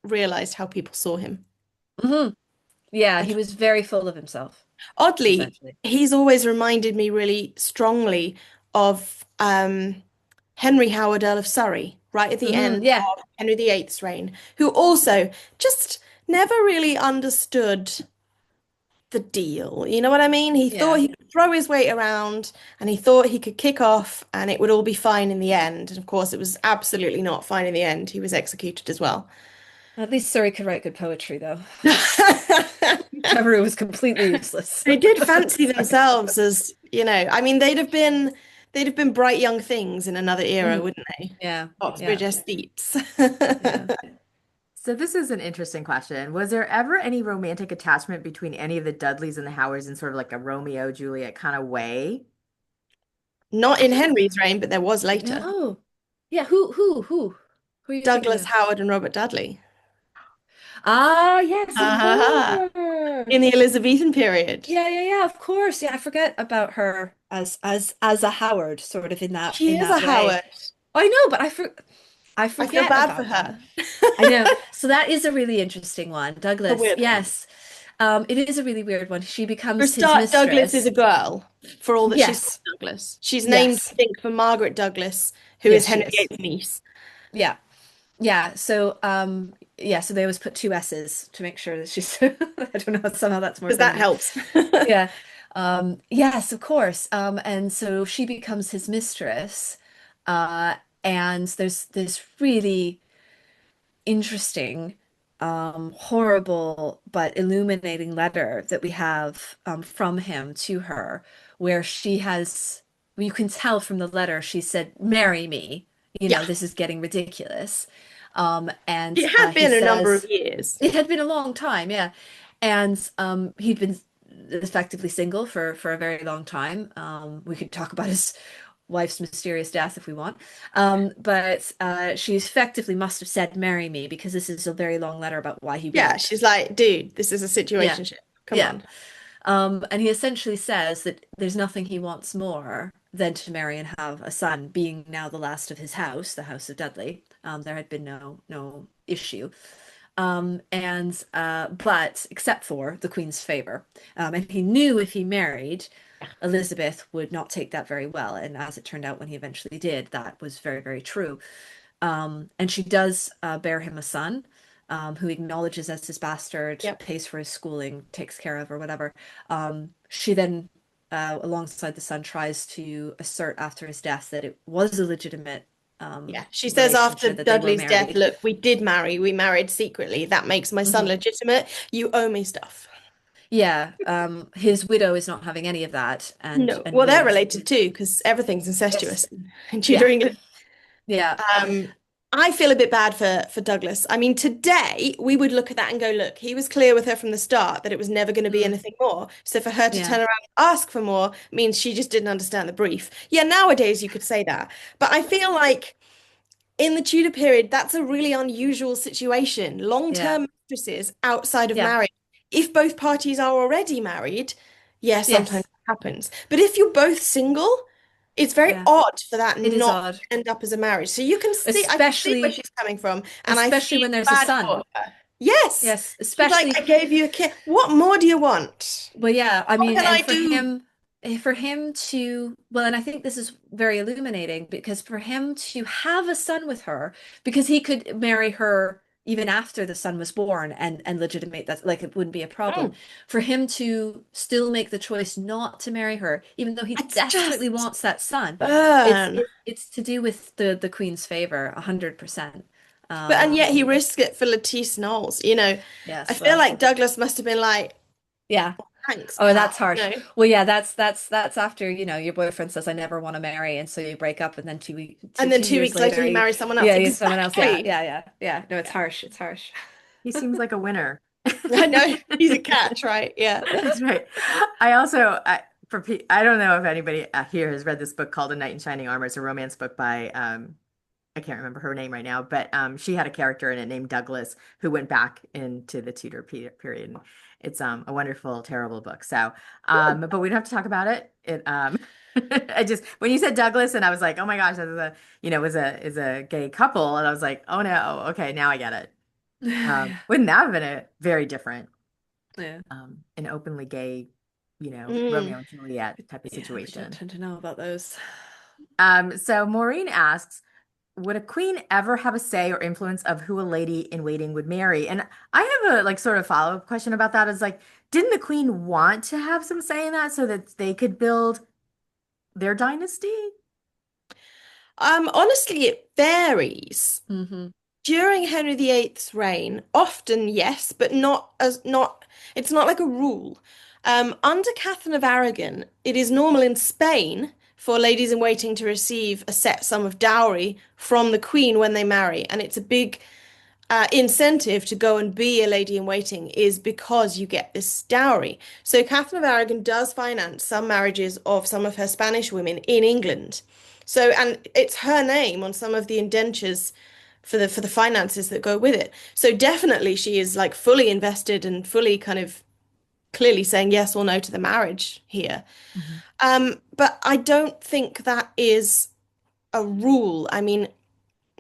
realized how people saw him. Hmm. Yeah, he was very full of himself, Oddly, essentially. he's always reminded me really strongly of Henry Howard, Earl of Surrey, right at the Hmm. end Yeah, of Henry VIII's reign, who also just never really understood the deal. You know what I mean? He thought yeah. he could throw his weight around and he thought he could kick off and it would all be fine in the end. And of course, it was absolutely not fine in the end. He was executed as well. At least Surrey could write good poetry, though. Devereux was completely useless. They did fancy themselves as, I mean, they'd have been bright young things in another era, Mm, wouldn't they? yeah, Oxbridge yeah, aesthetes. yeah. So this is an interesting question. Was there ever any romantic attachment between any of the Dudleys and the Howards in sort of like a Romeo Juliet kind of way? Not I in don't Henry's reign, but there was later. know. Yeah, who are you thinking Douglas of? Howard and Robert Dudley. Ah, yes, of Uh, in the course. Elizabethan period. Yeah, yeah, yeah, of course. Yeah, I forget about her as a Howard, sort of She in is a that way. Howard. I know, but I I feel forget bad for about that. her. I know. So that is a really interesting one. A Douglas, weird one. yes. It is a really weird one. She For a becomes his start, Douglas is mistress. a girl, for all that she's called Yes. Douglas. She's named, I Yes. think, for Margaret Douglas, who is Yes, she Henry is. VIII's niece. Yeah. Yeah. So yeah, so they always put two S's to make sure that she's I don't know, somehow that's more Because that feminine. helps. Yeah. Yes, of course. And so she becomes his mistress. Uh, and there's this really interesting, horrible but illuminating letter that we have from him to her, where she has, you can tell from the letter, she said, "Marry me. You Yeah, know, this is getting ridiculous." And it had he been a number of says, years. it had been a long time, yeah. And he'd been effectively single for a very long time. We could talk about his wife's mysterious death if we want. But she effectively must have said, "Marry me," because this is a very long letter about why he Yeah, won't. she's like, dude, this is a Yeah, situationship. Come yeah. on. And he essentially says that there's nothing he wants more than to marry and have a son, being now the last of his house, the House of Dudley. There had been no issue. And but except for the Queen's favor. And he knew if he married, Elizabeth would not take that very well. And as it turned out, when he eventually did, that was very, very true. And she does bear him a son, who acknowledges as his bastard, Yep. pays for his schooling, takes care of or whatever. She then, alongside the son, tries to assert after his death that it was a legitimate Yeah. She says after relationship, that they were Dudley's death, married. look, we did marry. We married secretly. That makes my son Mhm. legitimate. You owe me stuff. Yeah, his widow is not having any of that, No. and Well, they're would, related too, because everything's yes, incestuous in Tudor yeah, England. yeah, Um, I feel a bit bad for Douglas. I mean, today we would look at that and go, look, he was clear with her from the start that it was never going to be mm, anything more. So for her to yeah, turn around and ask for more means she just didn't understand the brief. Yeah, nowadays you could say that. But I feel like in the Tudor period, that's a really unusual situation. yeah, Long-term mistresses outside of yeah, marriage, if both parties are already married, yeah, sometimes yes, it happens. But if you're both single, it's very yeah. odd for that It is not odd, to end up as a marriage. So you can see, I can see where especially she's coming from, and I especially feel when there's a bad son. for her. Yes. Yes, She's like, especially. I gave you a kid. What more do you want? Well, yeah, I What mean, can and I do? for him to, well, and I think this is very illuminating because for him to have a son with her, because he could marry her even after the son was born and legitimate that, like it wouldn't be a problem. Mm. For him to still make the choice not to marry her, even though he It's desperately just wants that son, burn. it's to do with the Queen's favor, 100%. But and yet he Um, risked it for Lettice Knowles. You know, I yes, feel well, like Douglas must have been like, yeah. thanks, Oh, pal. that's harsh. No. Well, yeah, that's after, your boyfriend says, "I never want to marry," and so you break up, and then And then two two years weeks later later, he marries someone else. yeah, you someone else. Yeah, Exactly. yeah, yeah, yeah. No, it's Yeah. harsh. It's harsh. He seems like a winner. I know. He's a catch, right? Yeah. That's right. I also, I don't know if anybody here has read this book called A Knight in Shining Armor. It's a romance book by, I can't remember her name right now, but she had a character in it named Douglas who went back into the Tudor period. It's a wonderful, terrible book. So, but we don't have to talk about it. I just when you said Douglas and I was like, oh my gosh, that is a was a is a gay couple, and I was like, oh no, okay, now I get it. Yeah. Wouldn't that have been a very different, Yeah. an openly gay, Mm. Romeo and Juliet type of Yeah, we don't situation. tend to know about those. So Maureen asks, would a queen ever have a say or influence of who a lady in waiting would marry? And I have a like sort of follow-up question about that is like, didn't the queen want to have some say in that so that they could build their dynasty? Honestly, it varies. Hmm. During Henry VIII's reign, often yes, but not it's not like a rule. Under Catherine of Aragon, it is normal in Spain for ladies in waiting to receive a set sum of dowry from the Queen when they marry, and it's a big incentive to go and be a lady in waiting is because you get this dowry. So Catherine of Aragon does finance some marriages of some of her Spanish women in England. So, and it's her name on some of the indentures for the finances that go with it. So definitely she is like fully invested and fully kind of clearly saying yes or no to the marriage here. Mhm. But I don't think that is a rule. I mean,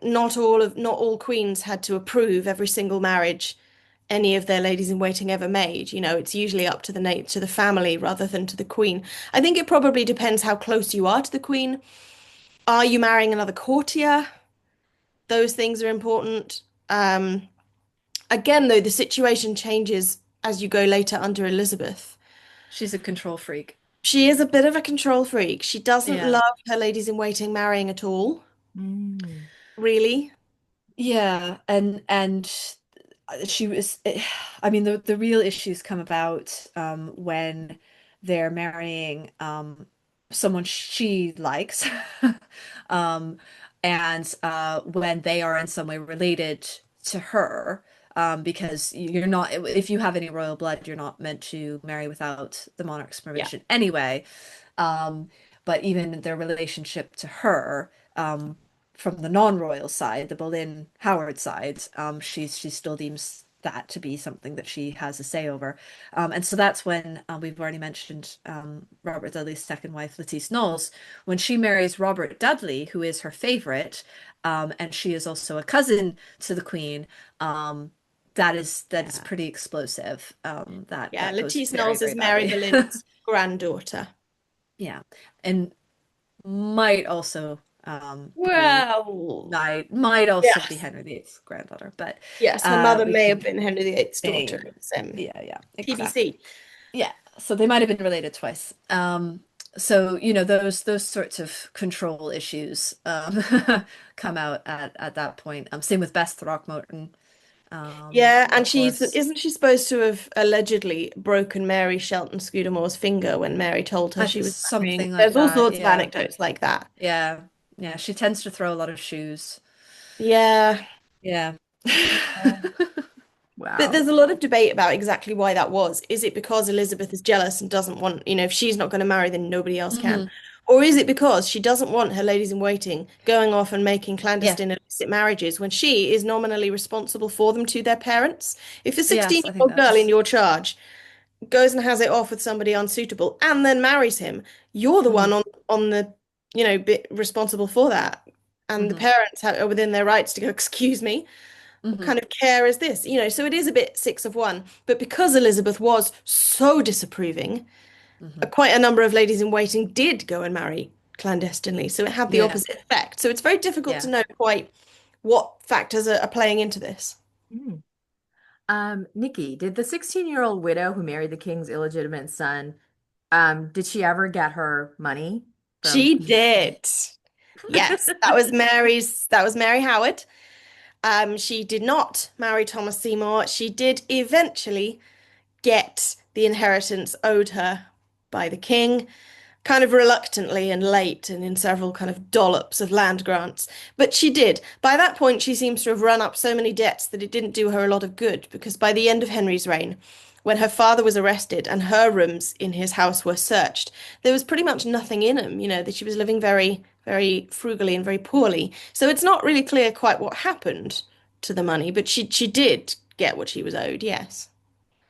not all queens had to approve every single marriage any of their ladies in waiting ever made. You know, it's usually up to the family rather than to the queen. I think it probably depends how close you are to the queen. Are you marrying another courtier? Those things are important. Again, though, the situation changes as you go later under Elizabeth. She's a control freak. She is a bit of a control freak. She doesn't Yeah. love her ladies in waiting marrying at all, Mm. really. Yeah, and she was I mean the real issues come about when they're marrying someone she likes um and when they are in some way related to her because you're not if you have any royal blood you're not meant to marry without the monarch's Yeah. permission anyway um but even their relationship to her from the non-royal side, the Boleyn Howard side, she still deems that to be something that she has a say over. And so that's when we've already mentioned Robert Dudley's second wife, Lettice Knowles, when she marries Robert Dudley, who is her favorite, and she is also a cousin to the Queen. That is Yeah. pretty explosive. Yeah, That goes Lettice very, Knowles very is Mary badly. Boleyn's granddaughter. Yeah, and might also be Well, might also be yes. Henry VIII's granddaughter, but Yes, her mother we may have can been Henry VIII's daughter. maybe It's yeah exactly TBC. yeah. So they might have been related twice. So those sorts of control issues come out at that point. Same with Bess Throckmorton, Yeah, and of course. isn't she supposed to have allegedly broken Mary Shelton Scudamore's finger when Mary told her she was marrying? Something like There's all that. sorts of Yeah, anecdotes like that. yeah, yeah. She tends to throw a lot of shoes. Yeah. Yeah. But Wow. there's a lot of debate about exactly why that was. Is it because Elizabeth is jealous and doesn't want, if she's not going to marry, then nobody else can? hmm Or is it because she doesn't want her ladies in waiting going off and making Yeah. clandestine illicit marriages when she is nominally responsible for them to their parents? If a Yes, I think 16-year-old girl in that's. your charge goes and has it off with somebody unsuitable and then marries him, you're the one hmm on the, bit responsible for that. And the hmm parents are within their rights to go, excuse me, what hmm kind of care is this? So it is a bit six of one. But because Elizabeth was so disapproving, hmm quite a number of ladies in waiting did go and marry clandestinely. So it had the Yeah. opposite effect. So it's very difficult to Yeah. know quite what factors are playing into this. Mm. Nikki, did the 16-year-old widow who married the king's illegitimate son, did she ever get her money from? She did. Yes, that was Mary Howard. She did not marry Thomas Seymour. She did eventually get the inheritance owed her by the king, kind of reluctantly and late and in several kind of dollops of land grants. But she did. By that point, she seems to have run up so many debts that it didn't do her a lot of good because by the end of Henry's reign, when her father was arrested and her rooms in his house were searched, there was pretty much nothing in them, that she was living very, very frugally and very poorly. So it's not really clear quite what happened to the money, but she did get what she was owed, yes.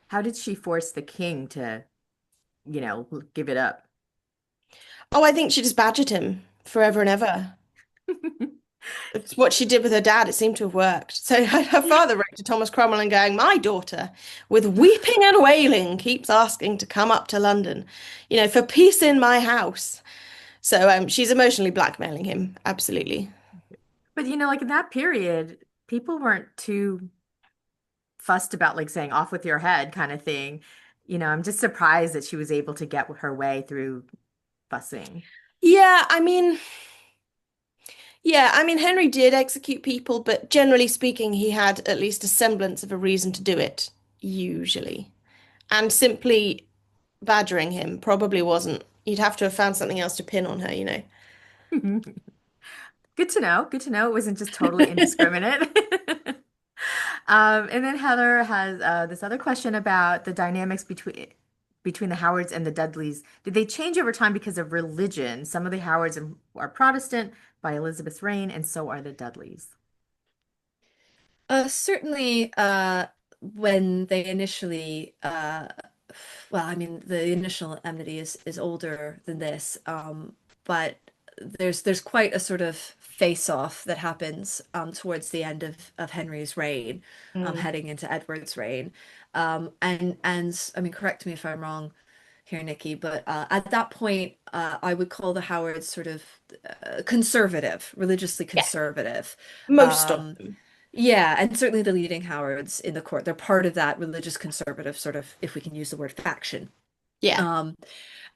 How did she force the king to, give it up? Oh, I think she just badgered him forever and ever. It's what she did with her dad. It seemed to have worked. So her father wrote to Thomas Cromwell going, "My daughter, with weeping and wailing, keeps asking to come up to London, for peace in my house." So she's emotionally blackmailing him. Absolutely. But like in that period, people weren't too fussed about like saying off with your head kind of thing. I'm just surprised that she was able to get her way through fussing. Yeah, I mean, Henry did execute people, but generally speaking, he had at least a semblance of a reason to do it, usually. And simply badgering him probably wasn't. You'd have to have found something else to pin on her. Good to know. Good to know it wasn't just totally indiscriminate. And then Heather has this other question about the dynamics between the Howards and the Dudleys. Did they change over time because of religion? Some of the Howards are Protestant by Elizabeth's reign, and so are the Dudleys. Certainly, when they initially, well, I mean, the initial enmity is older than this, but there's quite a sort of face-off that happens towards the end of Henry's reign, Mm. heading into Edward's reign, and I mean, correct me if I'm wrong here, Nikki, but at that point, I would call the Howards sort of conservative, religiously Yeah, conservative. most of Um, them. yeah, and certainly the leading Howards in the court, they're part of that religious conservative sort of, if we can use the word faction. Yeah. Um,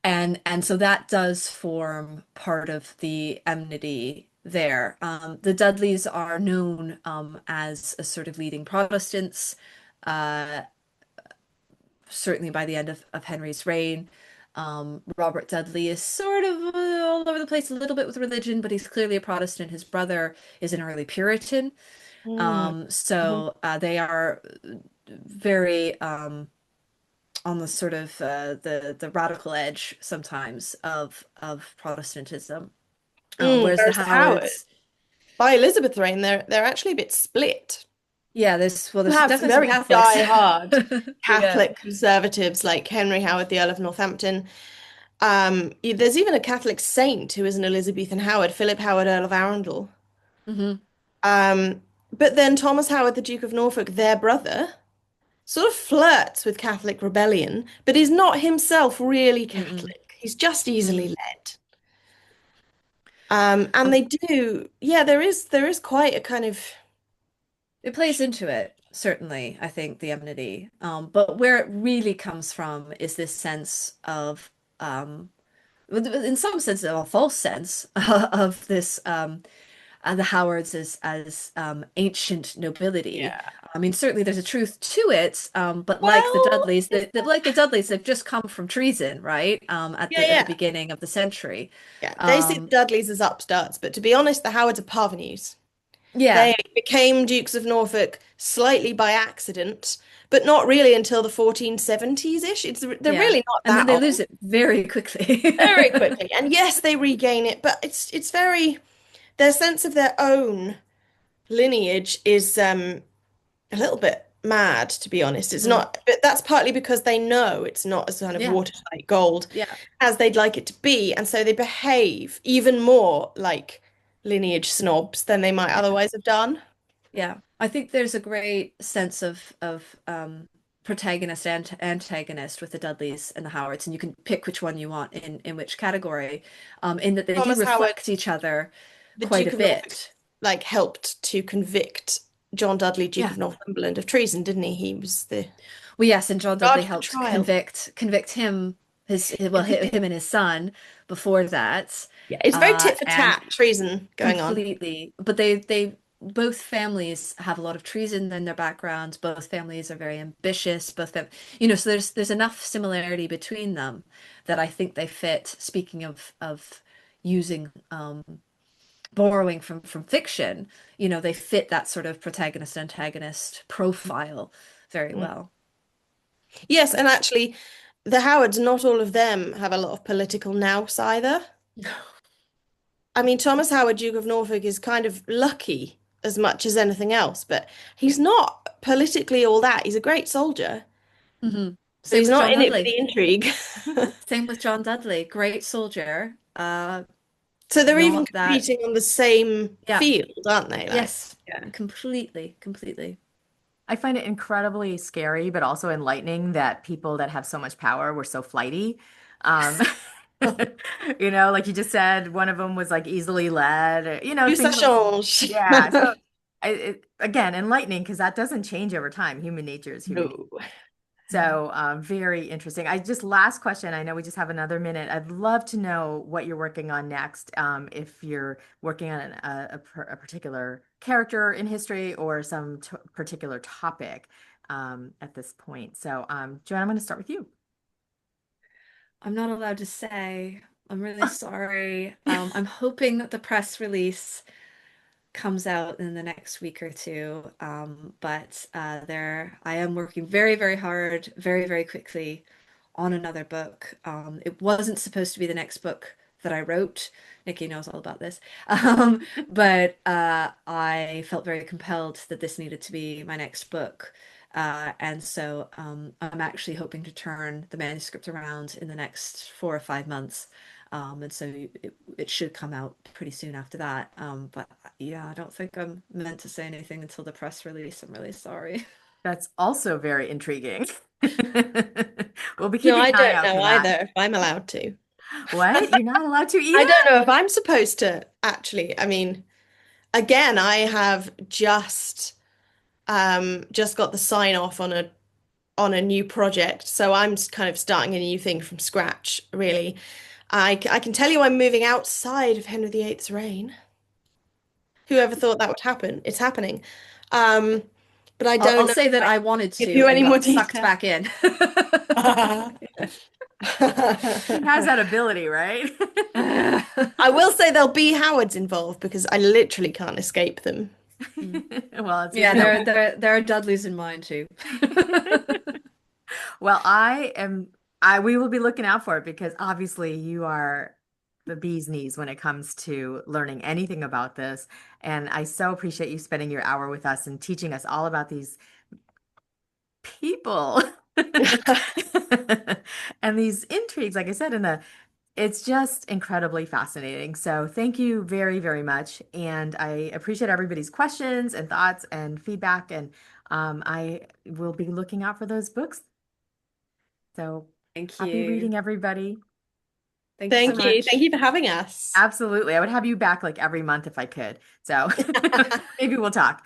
and so that does form part of the enmity there. The Dudleys are known as a sort of leading Protestants, uh, certainly by the end of Henry's reign. Robert Dudley is sort of all over the place a little bit with religion, but he's clearly a Protestant. His brother is an early Puritan. Mm. Mhm. So they are very on the sort of the radical edge sometimes of Protestantism. Whereas the Whereas the Howard, Howards, by Elizabeth's reign, they're actually a bit split. yeah, You there's have some definitely some very Catholics. die-hard Yeah. Catholic conservatives like Henry Howard, the Earl of Northampton. There's even a Catholic saint who is an Elizabethan Howard, Philip Howard, Earl of Arundel. Hmm. Um, but then Thomas Howard, the Duke of Norfolk, their brother, sort of flirts with Catholic rebellion, but is not himself really Mm-mm. Catholic. He's just easily Mm. led. And Um, they do, yeah, there is quite a kind of it plays into it, certainly, I think, the enmity. But where it really comes from is this sense of in some sense, a false sense of this the Howards as ancient nobility. yeah. I mean, certainly there's a truth to it, but like the Well, Dudleys, is there? like the Dudleys, they've just come from treason, right? Yeah, At the yeah. beginning of the century. Yeah, they see the Um, Dudleys as upstarts, but to be honest, the Howards are parvenus. yeah, They became Dukes of Norfolk slightly by accident, but not really until the 1470s-ish. They're yeah, really not and then that they lose old. it very quickly. Very quickly. And yes, they regain it, but it's very their sense of their own lineage is a little bit mad, to be honest. It's Mm, not, but that's partly because they know it's not as kind of yeah, watertight gold yeah. as they'd like it to be, and so they behave even more like lineage snobs than they might Yeah. otherwise have done. Yeah, I think there's a great sense of protagonist and antagonist with the Dudleys and the Howards, and you can pick which one you want in which category. In that they do Thomas Howard, reflect each other the quite Duke a of Norfolk, bit. like helped to convict John Dudley, Duke Yeah. of Northumberland, of treason, didn't he? He was the Well, yes, and John charge Dudley of the helped trial. convict him him and his son before that, Yeah, it's very tit for and tat treason going on. completely. But they both families have a lot of treason in their backgrounds. Both families are very ambitious. So there's enough similarity between them that I think they fit. Speaking of using borrowing from fiction, they fit that sort of protagonist antagonist profile very Mm. well. Yes, and actually, the Howards, not all of them have a lot of political nous either. I mean, Thomas Howard, Duke of Norfolk, is kind of lucky as much as anything else, but he's not politically all that. He's a great soldier, Hmm. but Same he's with not John in it for Dudley. the intrigue. Same with John Dudley. Great soldier. So they're even Not that. competing on the same Yeah. field, aren't they? Like, Yes. yeah. Completely. Completely. I find it incredibly scary, but also enlightening that people that have so much power were so flighty. Um, like you just said, one of them was like easily led, Tout ça things like, change. yeah. So again, enlightening because that doesn't change over time. Human nature is human. No. So very interesting. Last question. I know we just have another minute. I'd love to know what you're working on next. If you're working on a particular character in history or some particular topic at this point. So, Joanne, I'm going to start with you. I'm not allowed to say. I'm really sorry. I'm hoping that the press release comes out in the next week or two. But I am working very, very hard, very, very quickly on another book. It wasn't supposed to be the next book that I wrote. Nikki knows all about this. But I felt very compelled that this needed to be my next book. And so I'm actually hoping to turn the manuscript around in the next 4 or 5 months. And so it should come out pretty soon after that. But yeah, I don't think I'm meant to say anything until the press release. I'm really sorry. That's also very intriguing. We'll be No, keeping I an eye don't out for know that. either if I'm allowed to. What? You're not allowed to I either? don't know if I'm supposed to actually. I mean, again, I have just got the sign off on a new project, so I'm kind of starting a new thing from scratch, really. I can tell you I'm moving outside of Henry VIII's reign. Whoever thought that would happen? It's happening. Um, but I I'll don't know say if that I I wanted can give to you and any more got sucked detail. back in. He has that ability, right? I will say there'll be Howards involved because I literally can't escape them. Well, it's good Yeah, to know. there are Dudleys in mine too. Well, we will be looking out for it because obviously you are the bee's knees when it comes to learning anything about this. And I so appreciate you spending your hour with us and teaching us all about these people and these intrigues, like I said, it's just incredibly fascinating. So thank you very, very much. And I appreciate everybody's questions and thoughts and feedback. And I will be looking out for those books. So Thank happy you. reading, everybody. Thank you so Thank you. Thank much. you for having us. Absolutely. I would have you back like every month if I could. So maybe we'll talk.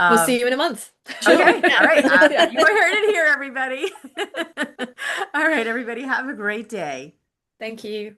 We'll see Um, you in a month. Sure. okay. All right. Yeah. You heard it here, everybody. All right, everybody. Have a great day. Thank you.